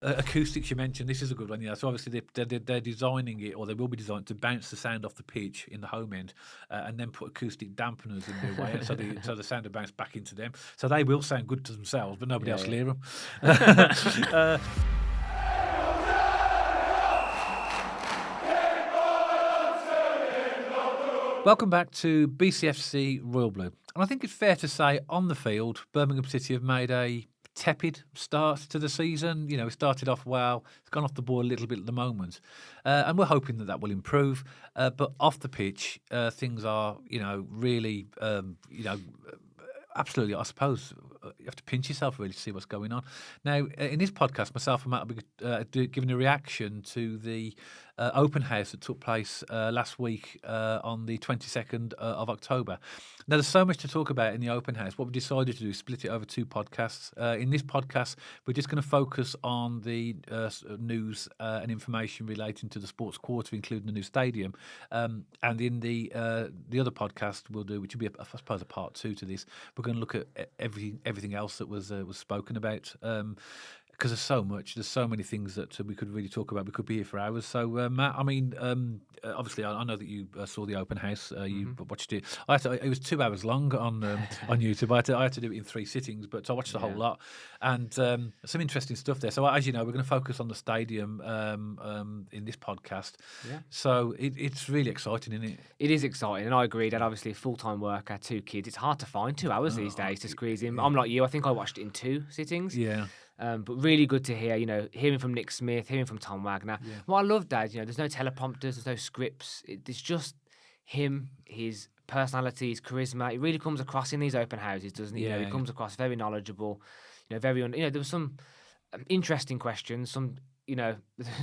Acoustics you mentioned, this is a good one. Yeah, so obviously they're designing it, or they will be designed to bounce the sound off the pitch in the home end, and then put acoustic dampeners in their way, so the sound will bounce back into them. So they will sound good to themselves, but nobody else will hear them. Welcome back to BCFC Royal Blue. And I think it's fair to say on the field, Birmingham City have made a tepid start to the season. You know, it started off well. It's gone off the ball a little bit at the moment. And we're hoping that will improve. But off the pitch, things are, really, absolutely, I suppose you have to pinch yourself really to see what's going on. Now, in this podcast, myself and Matt will be giving a reaction to the open house that took place last week on the 22nd of October. Now, there's so much to talk about in the open house. What we decided to do is split it over two podcasts. In this podcast, we're just going to focus on the news and information relating to the Sports Quarter, including the new stadium. And in the other podcast we'll do, which will be, I suppose, a part two to this, we're going to look at everything else that was spoken about. Because there's so many things that we could really talk about. We could be here for hours. So, Matt, I mean, obviously, I know that you saw the open house. You watched it. It was 2 hours long on YouTube. I had to do it in 3 sittings, but I watched the whole lot, and some interesting stuff there. So, as you know, we're going to focus on the stadium in this podcast. Yeah. So it's really exciting, isn't it? It is exciting, and I agree that obviously full-time worker, 2 kids, it's hard to find 2 hours these days to squeeze in. I'm like you. I think I watched it in 2 sittings. Yeah. But really good to hear, hearing from Nick Smith, hearing from Tom Wagner. Yeah. What I love, Dad, there's no teleprompters, there's no scripts. It's just him, his personality, his charisma. It really comes across in these open houses, doesn't it? He comes across very knowledgeable, very, there was some interesting questions, some,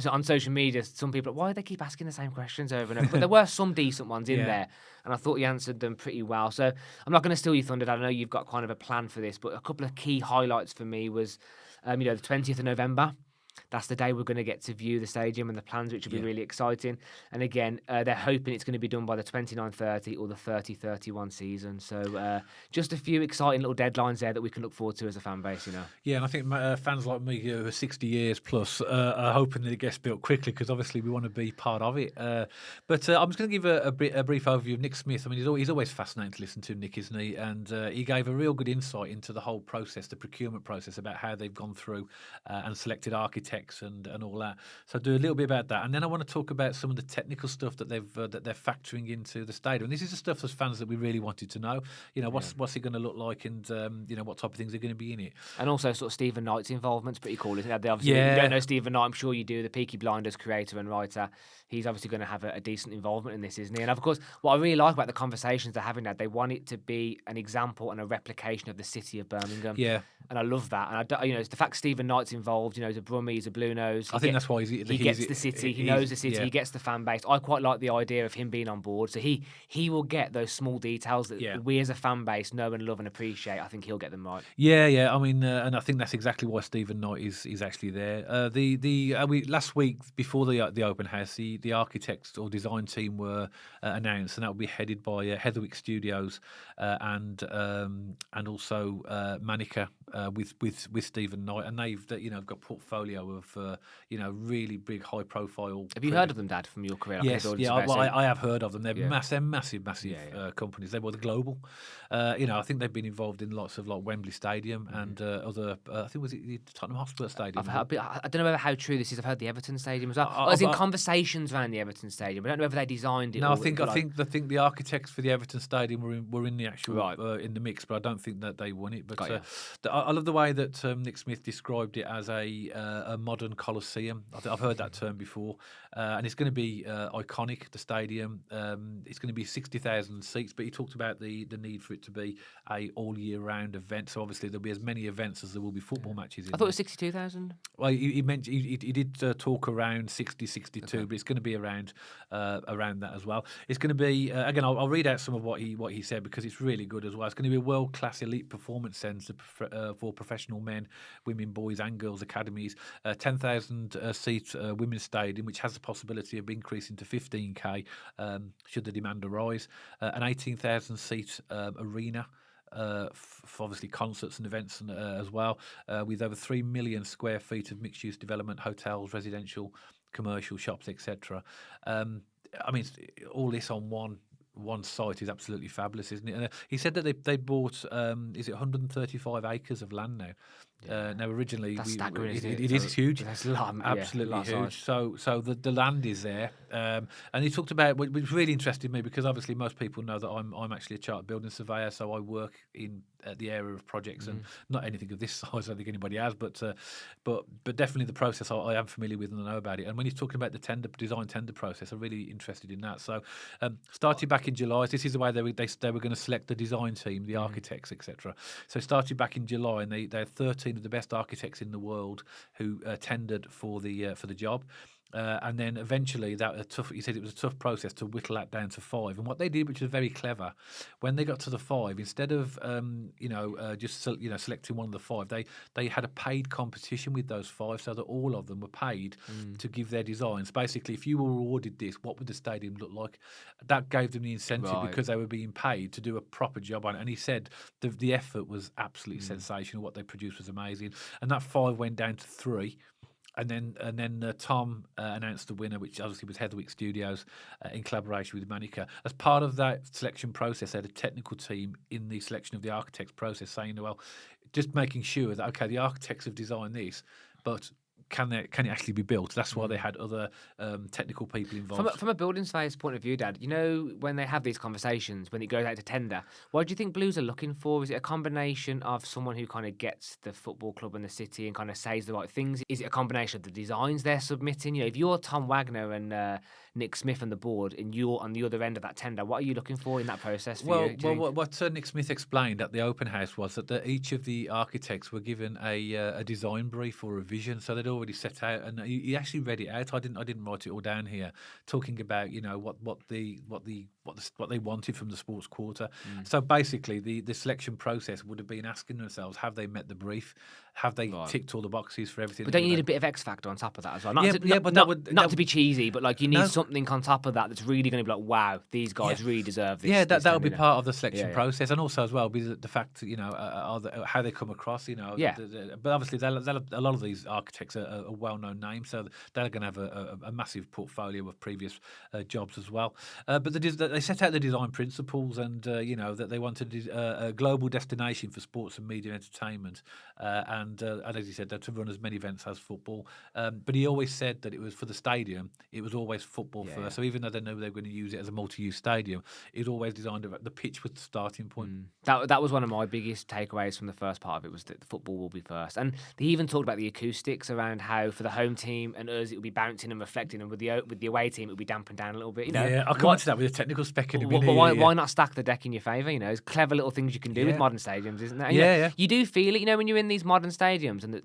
on social media, some people, why do they keep asking the same questions over and over? But there were some decent ones in there, and I thought he answered them pretty well. So I'm not going to steal your thunder, Dad. I know you've got kind of a plan for this, but a couple of key highlights for me was, the 20th of November. That's the day we're going to get to view the stadium and the plans, which will be really exciting. And again, they're hoping it's going to be done by the 29-30 or the 30-31 season. So just a few exciting little deadlines there that we can look forward to as a fan base, Yeah, and I think fans like me who are 60 years plus are hoping that it gets built quickly, because obviously we want to be part of it. But I'm just going to give a brief overview of Nick Smith. I mean, he's always fascinating to listen to, Nick, isn't he? And he gave a real good insight into the whole process, the procurement process, about how they've gone through and selected architects and all that. So do a little bit about that, and then I want to talk about some of the technical stuff that they're factoring into the stadium. And this is the stuff as fans that we really wanted to know. What's it going to look like, and what type of things are going to be in it. And also sort of Stephen Knight's involvement's pretty cool, isn't it? If you don't know Stephen Knight, I'm sure you do. The Peaky Blinders creator and writer. He's obviously going to have a decent involvement in this, isn't he? And of course, what I really like about the conversations they're having, that they want it to be an example and a replication of the city of Birmingham. Yeah. And I love that. And it's the fact Stephen Knight's involved. He's a Brummie, he's a Blue Nose. I think that's why he gets the city. He knows the city. He gets the fan base. I quite like the idea of him being on board. So he will get those small details that we as a fan base know and love and appreciate. I think he'll get them right. Yeah. I mean, and I think that's exactly why Stephen Knight is actually there. Last week before the open house, the architects or design team were announced, and that will be headed by Heatherwick Studios and also Manica with Stephen Knight, and they've got portfolio of really big high profile. Have you heard of them, Dad, from your career? Yes, I have heard of them. They're massive companies. They were the global. I think they've been involved in lots of like Wembley Stadium and other. I think was it the Tottenham Hotspur Stadium. I don't know how true this is. I've heard the Everton Stadium as well. I was in conversations around the Everton Stadium. I don't know whether they designed it. No, I think the architects for the Everton Stadium were in the actual in the mix, but I don't think that they won it. But I love the way that Nick Smith described it as a modern Colosseum. I've heard that term before, and it's going to be iconic. The stadium, it's going to be 60,000 seats, but he talked about the need for it to be a all year round event. So obviously there'll be as many events as there will be football matches. I thought it was 62,000. Well, he mentioned he did talk around 60, 62, but it's going to be around that as well. It's going to be again. I'll read out some of what he said, because it's really good as well. It's going to be a world class elite performance centre for professional men, women, boys, and girls academies. 10,000 seat women's stadium, which has the possibility of increasing to 15k should the demand arise. An 18,000 seat arena. for obviously concerts and events as well, with over 3 million square feet of mixed-use development, hotels, residential, commercial, shops, etc. I mean, all this on one site is absolutely fabulous, isn't it? And he said that they bought, is it 135 acres of land now? Now, originally, That's staggering, isn't it is huge. That's a lot, Absolutely a lot of huge. size. So the land is there, and he talked about, which really interested me, because obviously most people know that I'm actually a chartered building surveyor, so I work in the area of projects, and not anything of this size. I don't think anybody has, but definitely the process I am familiar with and I know about it. And when he's talking about the design tender process, I'm really interested in that. So started back in July. This is the way they were going to select the design team, the architects, etc. So started back in July, and they had 13 of the best architects in the world who tendered for the job. And then eventually, he said it was a tough process to whittle that down to 5. And what they did, which was very clever, when they got to the 5, instead of just selecting one of the 5, they had a paid competition with those 5, so that all of them were paid to give their designs. Basically, if you were awarded this, what would the stadium look like? That gave them the incentive, because they were being paid to do a proper job on it. And he said the effort was absolutely sensational. What they produced was amazing, and that 5 went down to 3. And then Tom announced the winner, which obviously was Heatherwick Studios in collaboration with Manica. As part of that selection process, they had a technical team in the selection of the architects process saying, well, just making sure that, okay, the architects have designed this, but can it actually be built? That's why they had other technical people involved. From a building surveyor's point of view, Dad, you know, when they have these conversations, when it goes out to tender, what do you think Blues are looking for? Is it a combination of someone who kind of gets the football club and the city and kind of says the right things? Is it a combination of the designs they're submitting? You know, if you're Tom Wagner and Nick Smith and the board, and you're on the other end of that tender, what are you looking for in that process? What Nick Smith explained at the open house was that each of the architects were given a design brief or a vision, so they'd already set out, and he actually read it out. I didn't write it all down here, talking about what they wanted from the Sports Quarter. So basically, the selection process would have been asking themselves, have they met the brief? Have they ticked all the boxes for everything? But don't you need a bit of X factor on top of that as well? Not to be cheesy, but like you need something on top of that that's really going to be like, wow, these guys really deserve this. Yeah, that would be part of the selection process, and also as well be the fact, how they come across. But obviously, a lot of these architects are well-known names, so they're going to have a massive portfolio of previous jobs as well. But they set out the design principles, and that they wanted a global destination for sports and media entertainment, and as you said, to run as many events as football. But he always said that it was for the stadium, it was always football first. So even though they knew they were going to use it as a multi-use stadium, it was always designed the pitch was the starting point. That was one of my biggest takeaways from the first part of it, was that the football will be first. And they even talked about the acoustics around how for the home team and us it would be bouncing and reflecting, and with the away team it would be dampened down a little bit. I'll come on to that with a technical spec in a minute. But why not stack the deck in your favour? There's clever little things you can do with modern stadiums, isn't there? And you do feel it, when you're in these modern stadiums, and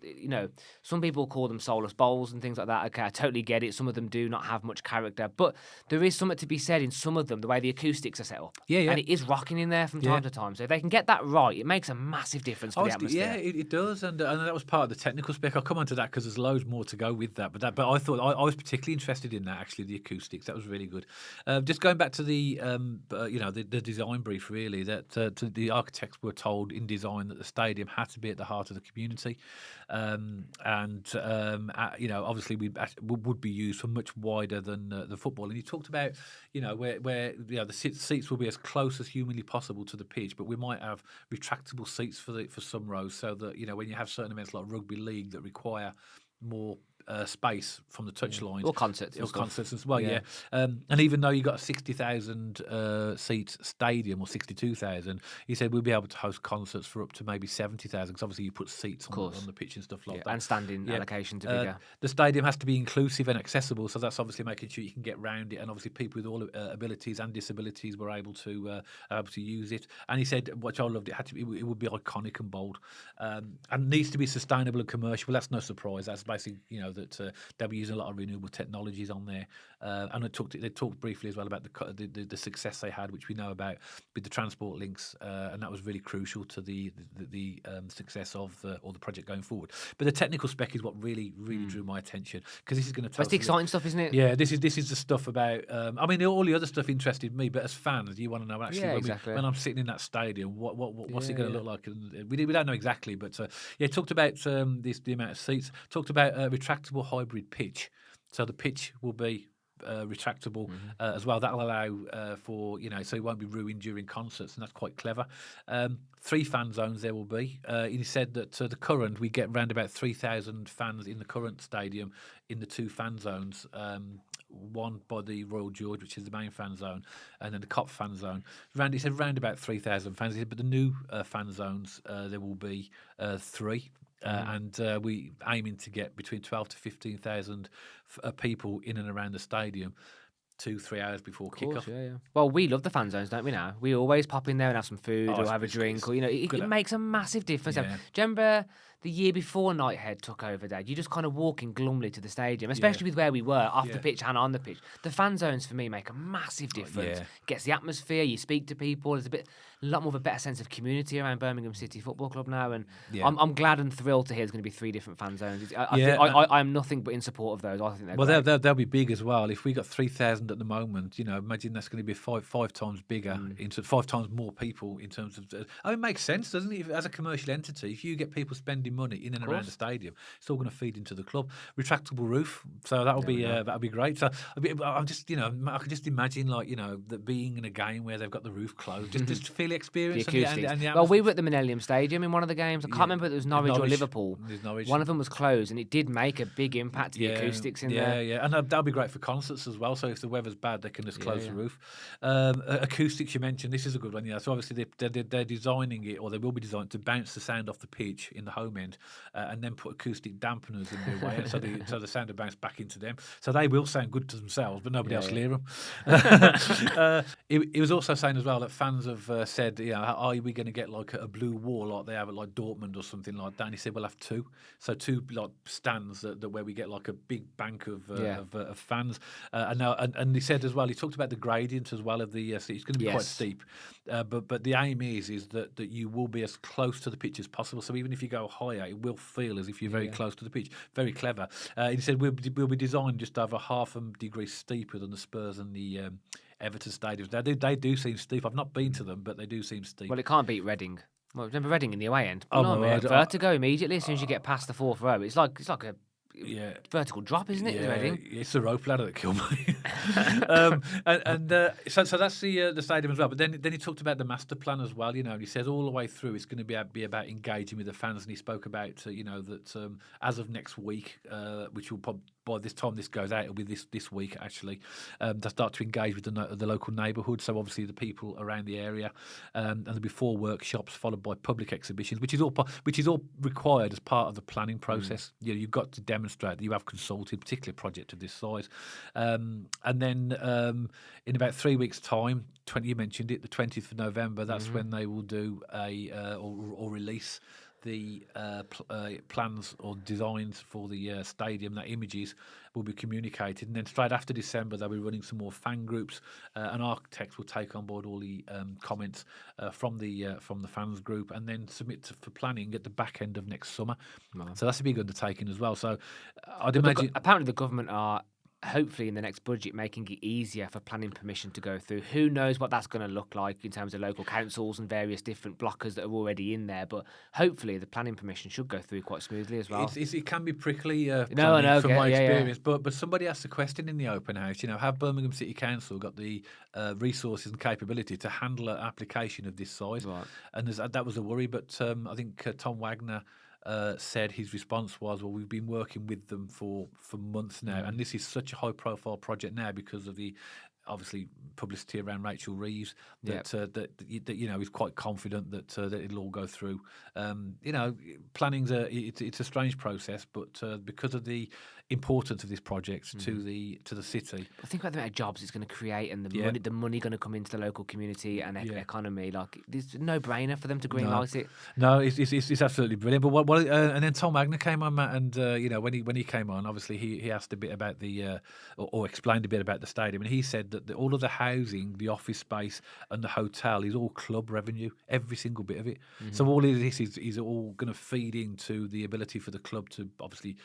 some people call them soulless bowls and things like that. Okay, I totally get it. Some of them do not have much character, but there is something to be said in some of them, the way the acoustics are set up. And it is rocking in there from time to time. So if they can get that right, it makes a massive difference for the atmosphere. Yeah, it does, and that was part of the technical spec. I'll come on to that because there's loads more to go with that. But I thought I was particularly interested in that, actually, the acoustics. That was really good. Just going back to the design brief, really, that the architects were told in design that the stadium had to be at the heart of the community, obviously would be used for much wider than the football. And he talked about where the seats will be as close as humanly possible to the pitch, but we might have retractable seats for some rows, so that when you have certain events like rugby league that require more space from the touchline, or concerts as well. And even though you got a 60,000 seat stadium, or 62,000, he said we'll be able to host concerts for up to maybe 70,000, because obviously you put seats on the pitch and stuff like that, and standing allocations are bigger. The stadium has to be inclusive and accessible, so that's obviously making sure you can get round it, and obviously people with all abilities and disabilities were able to use it. And he said, which I loved, it would be iconic and bold, and needs to be sustainable and commercial. Well, that's no surprise. That's basically that they'll be using a lot of renewable technologies on there. And they talked briefly as well about the success they had, which we know about with the transport links, and that was really crucial to the success of the project going forward. But the technical spec is what really drew my attention, because this is going to tell That's the exciting stuff, isn't it? Yeah, this is the stuff about. I mean, all the other stuff interested me, but as fans, you want to know actually when I'm sitting in that stadium, what's it going to look like? And we don't know exactly, but talked about the amount of seats. Talked about a retractable hybrid pitch, so the pitch will be retractable as well. That'll allow for so it won't be ruined during concerts, and that's quite clever. 3 fan zones there will be. He said that the current, we get around about 3,000 fans in the current stadium in the 2 fan zones. One by the Royal George, which is the main fan zone, and then the Cop fan zone. He said round about 3,000 fans. He said, but the new fan zones, there will be 3. And we aiming to get between 12 to 15,000 people in and around the stadium 2-3 hours before kickoff. Yeah. Well, we love the fan zones, don't we? Now we always pop in there and have some food or have a drink, or it makes a massive difference. Yeah. Do you remember the year before Nighthead took over, Dad? You just kind of walking glumly to the stadium, especially with where we were off the pitch and on the pitch. The fan zones for me make a massive difference. Gets the atmosphere. You speak to people. There's a lot more of a better sense of community around Birmingham City Football Club now, and I'm glad and thrilled to hear there's going to be 3 different fan zones. I'm nothing but in support of those. I think they'll be big as well. If we got 3,000 at the moment, imagine that's going to be five times bigger, into 5 times more people in terms of. It makes sense, doesn't it? As a commercial entity, if you get people spending money in and around the stadium, it's all going to feed into the club. Retractable roof, so that'll be great. So I'm just I can just imagine that being in a game where they've got the roof closed, just feel the experience. The acoustics. Well, we were at the Millennium Stadium in one of the games. I can't remember if it was Norwich or Liverpool. One of them was closed, and it did make a big impact to the acoustics in there. Yeah, and that'll be great for concerts as well. So if the weather's bad, they can just close the roof. Acoustics, you mentioned, this is a good one. So obviously they're designing it, or they will be designed to bounce the sound off the pitch in the home end, and then put acoustic dampeners in their way, so the sound will bounce back into them. So they will sound good to themselves, but nobody else will hear them. He was also saying as well that fans have said, are we going to get like a blue wall like they have at like Dortmund or something like that? And he said we'll have 2, so 2 like stands that where we get like a big bank of fans. And he said as well, he talked about the gradient as well of the seat. It's going to be quite steep, but the aim is that you will be as close to the pitch as possible. So even if you go higher, it will feel as if you're very close to the pitch. Very clever. He said we'll be designed just over half a degree steeper than the Spurs and the Everton stadiums. They do seem steep. I've not been to them, but they do seem steep. Well, it can't beat Reading. Well, remember Reading in the away end? Vertigo immediately as soon as you get past the 4th row. It's like a vertical drop, isn't it? Reading? It's the rope ladder that killed me. So that's the stadium as well. But then he talked about the master plan as well. And he says all the way through it's going to be about engaging with the fans. And he spoke about that as of next week, which will probably, by this time this goes out, it'll be this week actually. They start to engage with the local neighbourhood. So obviously the people around the area, and there'll be 4 workshops followed by public exhibitions, which is all required as part of the planning process. You've got to demonstrate that you have consulted, particularly a project of this size, and then in about 3 weeks' time, you mentioned it, the 20th of November. That's when they will do or release the plans or designs for the stadium. That images will be communicated, and then straight after December they'll be running some more fan groups, and architects will take on board all the comments from the fans group, and then submit for planning at the back end of next summer. So that's a big undertaking as well. So I'd imagine apparently the government are hopefully in the next budget making it easier for planning permission to go through. Who knows what that's going to look like in terms of local councils and various different blockers that are already in there, but hopefully the planning permission should go through quite smoothly as well. It can be prickly from my experience, but somebody asked a question in the open house, have Birmingham City Council got the resources and capability to handle an application of this size? Right. And that was a worry, but I think Tom Wagner said his response was, well, we've been working with them for months now, and this is such a high-profile project now because of the obviously publicity around Rachel Reeves that he's quite confident that it'll all go through. Planning's it's a strange process, but because of the importance of this project to the city. I think about the amount of jobs it's going to create and the money going to come into the local community and economy. Like, it's a no-brainer for them to greenlight it. No, it's absolutely brilliant. But and then Tom Wagner came on, Matt, and when he came on, obviously he asked a bit about the or explained a bit about the stadium, and he said that all of the housing, the office space, and the hotel is all club revenue, every single bit of it. So all of this is all going to feed into the ability for the club to obviously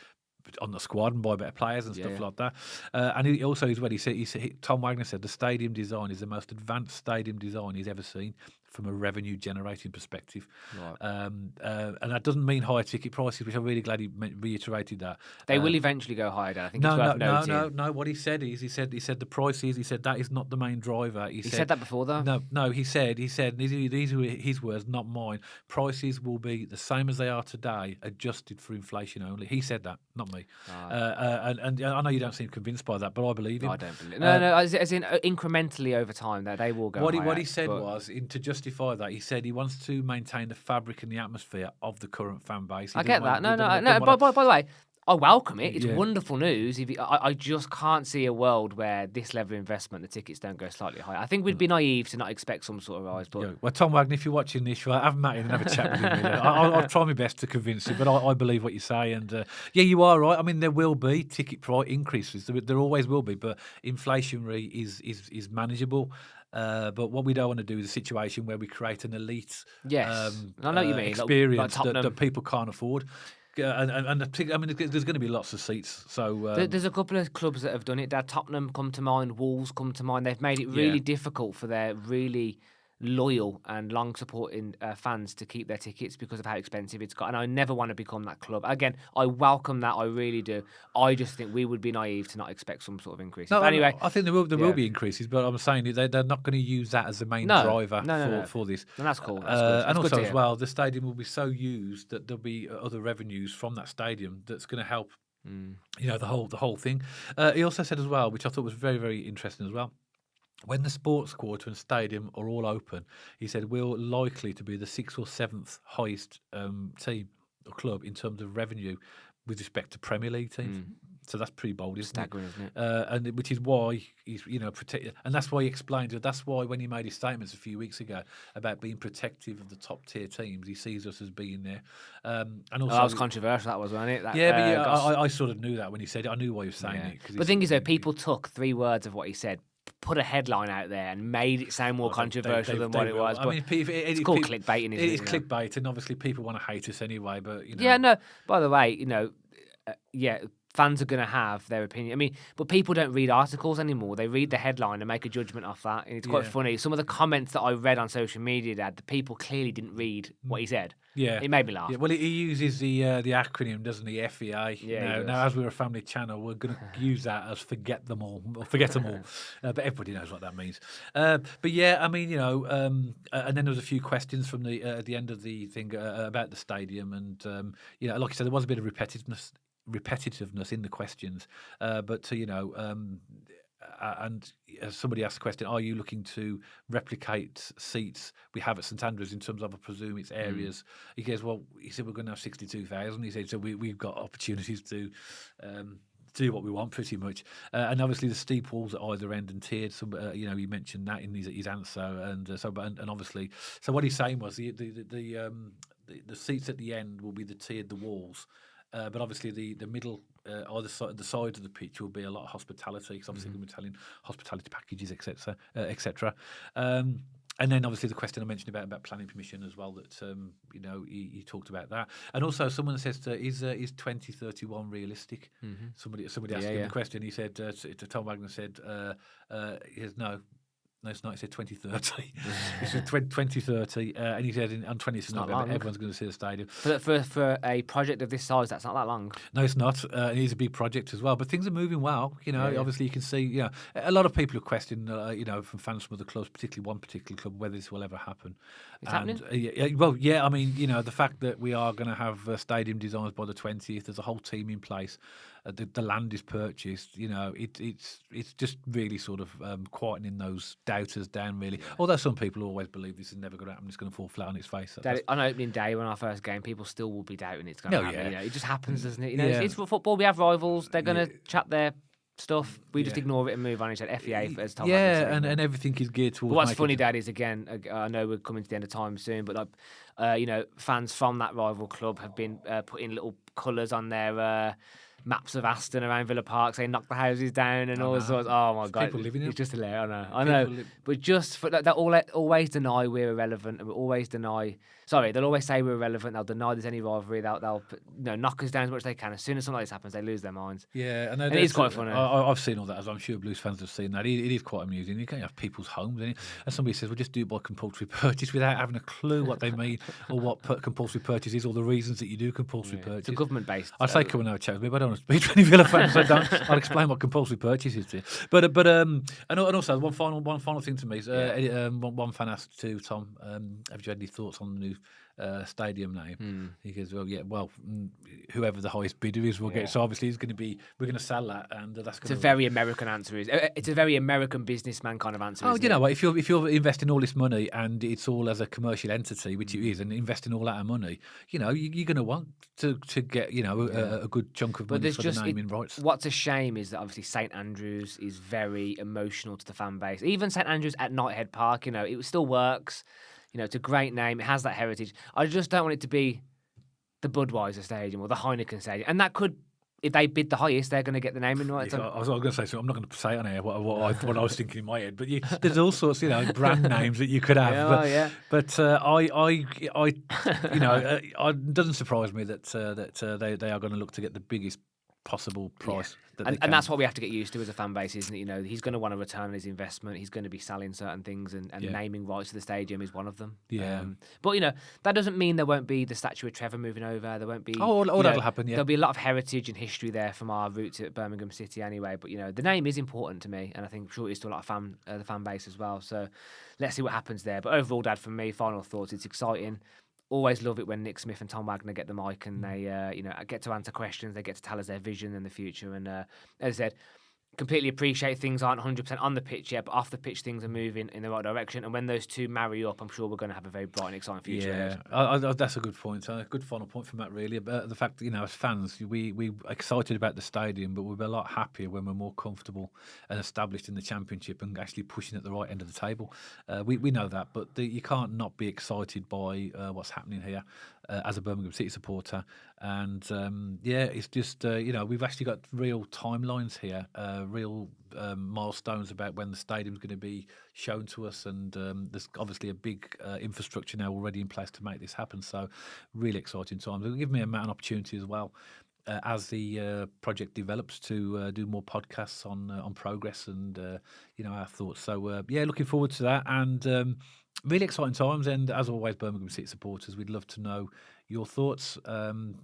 on the squad and buy better players and stuff like that. And he also as well, he said Tom Wagner said the stadium design is the most advanced stadium design he's ever seen from a revenue generating perspective. Right. And that doesn't mean higher ticket prices, which I'm really glad he reiterated that. They will eventually go higher, Dan. I think it's worth noting. No. What he said is he said the prices. He said that is not the main driver. He said that before, though. No. He said these are his words, not mine. Prices will be the same as they are today, adjusted for inflation only. He said that, not me. And I know you don't seem convinced by that, but I believe him. I don't believe. No. As in incrementally over time, they will go. What he said was to justify that. He said he wants to maintain the fabric and the atmosphere of the current fan base. I get that. No. By the way, I welcome it. It's wonderful news. I just can't see a world where this level of investment, the tickets don't go slightly higher. I think we'd be naive to not expect some sort of rise. But well, Tom Wagner, if you're watching this, have Matt in and have a chat with him. I'll try my best to convince you, but I believe what you say. And you are right. I mean, there will be ticket price increases. There always will be, but inflationary is manageable. But what we don't want to do is a situation where we create an elite I know what you mean. Experience that people can't afford. And I mean, there's going to be lots of seats. So there's a couple of clubs that have done it. Tottenham come to mind, Wolves come to mind. They've made it really difficult for their really loyal and long supporting fans to keep their tickets because of how expensive it's got. And I never want to become that club. Again, I welcome that. I really do. I just think we would be naive to not expect some sort of increase. No, but anyway, I think there will be increases, but I'm saying they're not going to use that as the main driver for this. And that's cool. That's and also as well, the stadium will be so used that there'll be other revenues from that stadium that's going to help. The whole thing. He also said as well, which I thought was very, very interesting as well. When the Sports Quarter and Stadium are all open, he said we're likely to be the 6th or 7th highest team or club in terms of revenue with respect to Premier League teams. So that's pretty bold, isn't Staggering, isn't it? And which is why he's protected, and that's why he explained it. That's why when he made his statements a few weeks ago about being protective of the top tier teams, he sees us as being there. And also, that was controversial. That was, wasn't it? I sort of knew that when he said it. I knew why he was saying it. But the thing is, though, people took 3 words of what he said, put a headline out there and made it sound more controversial than what it was. But it's called clickbaiting, isn't it? It is clickbait, and obviously people want to hate us anyway. But by the way, fans are going to have their opinion. I mean, but people don't read articles anymore. They read the headline and make a judgment off that. And it's quite funny. Some of the comments that I read on social media, Dad, the people clearly didn't read what he said. Yeah, it made me laugh. Yeah, well, he uses the acronym, doesn't he? FEA. Yeah. Now, as we're a family channel, we're going to use that as forget them all. But everybody knows what that means. But I mean, and then there was a few questions from the at the end of the thing about the stadium, and like I said, there was a bit of repetitiveness in the questions, and somebody asked the question, are you looking to replicate seats we have at St.Andrews in terms of, I presume, its areas? He goes, he said, we're going to have 62,000. He said, so we've got opportunities to do what we want pretty much. And obviously the steep walls at either end and tiered, he mentioned that in his answer. And obviously, so what he's saying was the seats at the end will be the walls. But obviously the middle, either side, the side of the pitch will be a lot of hospitality, because obviously we're telling hospitality packages, etc. And then obviously the question I mentioned about planning permission as well, that he talked about that. And also someone says, is 2031 realistic? Somebody asked him the question. He said, Tom Wagner said, he says, no, it's not. He said 2030. He said 2030, and he said on 20th November everyone's going to see the stadium. For a project of this size, that's not that long. No, it's not. It is a big project as well. But things are moving well. Obviously you can see. A lot of people have questioned. From fans from other clubs, particularly one particular club, whether this will ever happen. It's happening. I mean, the fact that we are going to have stadium designs by the 20th. There's a whole team in place. the land is purchased, it's just really sort of quietening those doubters down, really. Although some people always believe this is never going to happen, it's going to fall flat on its face. On opening day, when our first game, people still will be doubting it's going to happen. Yeah. It just happens, doesn't it? It's football. We have rivals. They're going to chat their stuff. We just ignore it and move on. He said FEA as Tom Wagner said, and everything is geared towards. But what's funny, Dad, is again, I know we're coming to the end of time soon, but fans from that rival club have been putting little colours on their maps of Aston around Villa Park, saying knock the houses down and all sorts. Oh my God, people living it's it. just hilarious. I know. But just for that, always deny we're irrelevant, and we always deny. Sorry, they'll always say we're irrelevant. They'll deny there's any rivalry. They'll knock us down as much as they can. As soon as something like this happens, they lose their minds. Yeah, and it is quite funny. I've seen all that, as I'm sure Blues fans have seen that. It is quite amusing. You can have people's homes, and somebody says, "Well, just do it by compulsory purchase," without having a clue what they mean or what compulsory purchase is, or the reasons that you do compulsory purchase. It's a government-based. I'd say come and have a chat with me, but I don't want to speak to any Villa fans. I'll explain what compulsory purchase is to you. But and also one final thing to me is one fan asked to Tom, have you had any thoughts on the new stadium name? He goes, whoever the highest bidder is will get. So obviously we're going to sell that, and that's. It's a very American answer. It's a very American businessman kind of answer. You know what? If you're investing all this money and it's all as a commercial entity, which it is, and investing all that money, you're going to want to get a good chunk of money for the naming rights. What's a shame is that obviously St.Andrews is very emotional to the fan base. Even St.Andrews at Knighthead Park, it still works. It's a great name. It has that heritage. I just don't want it to be the Budweiser Stadium or the Heineken Stadium. And that could, if they bid the highest, they're going to get the name in right. I was going to say, so I'm not going to say on air what I was thinking in my head. But there's all sorts, brand names that you could have. But it doesn't surprise me that they are going to look to get the biggest possible price. And that's what we have to get used to as a fan base, isn't it? He's going to want to return on his investment. He's going to be selling certain things, and naming rights to the stadium is one of them. Yeah. But that doesn't mean there won't be the statue of Trevor moving over. There won't be. That'll happen. Yeah. There'll be a lot of heritage and history there from our roots at Birmingham City, anyway. But the name is important to me, and I think I'm sure it is to a lot of the fan base as well. So let's see what happens there. But overall, Dad, from me, final thoughts: it's exciting. Always love it when Nick Smith and Tom Wagner get the mic and they, get to answer questions. They get to tell us their vision in the future. And as I said, completely appreciate things aren't 100% on the pitch yet, but off the pitch things are moving in the right direction. And when those two marry up, I'm sure we're going to have a very bright and exciting future. Yeah, that's a good point. A good final point from that, really. But the fact that, as fans, we're excited about the stadium, but we'll be a lot happier when we're more comfortable and established in the Championship and actually pushing at the right end of the table. We know that, but you can't not be excited by what's happening here as a Birmingham City supporter. And it's just, we've actually got real timelines here, real milestones about when the stadium's going to be shown to us, and there's obviously a big infrastructure now already in place to make this happen. So really exciting times. It'll give me an opportunity as well as the project develops to do more podcasts on progress and our thoughts. So looking forward to that, and really exciting times. And as always, Birmingham City supporters, we'd love to know your thoughts. Add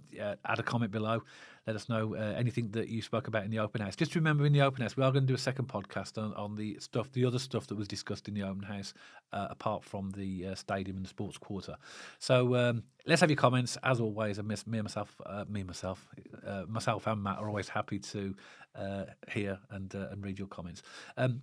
a comment below. Let us know anything that you spoke about in the open house. Just remember, in the open house, we are going to do a second podcast on the other stuff that was discussed in the open house, apart from the stadium and the sports quarter. So let's have your comments. As always, and myself and Matt are always happy to hear and read your comments.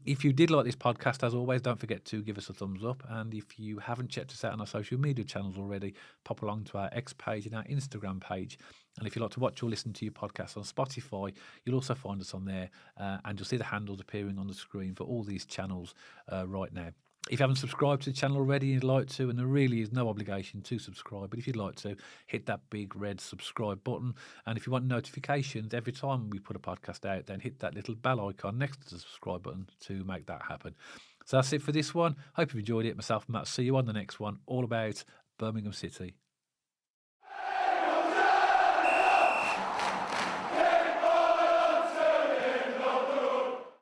If you did like this podcast, as always, don't forget to give us a thumbs up. And if you haven't checked us out on our social media channels already, pop along to our X page and our Instagram page. And if you like to watch or listen to your podcast on Spotify, you'll also find us on there, and you'll see the handles appearing on the screen for all these channels right now. If you haven't subscribed to the channel already and you'd like to, and there really is no obligation to subscribe, but if you'd like to, hit that big red subscribe button. And if you want notifications every time we put a podcast out, then hit that little bell icon next to the subscribe button to make that happen. So that's it for this one. Hope you've enjoyed it. Myself and Matt, see you on the next one, all about Birmingham City.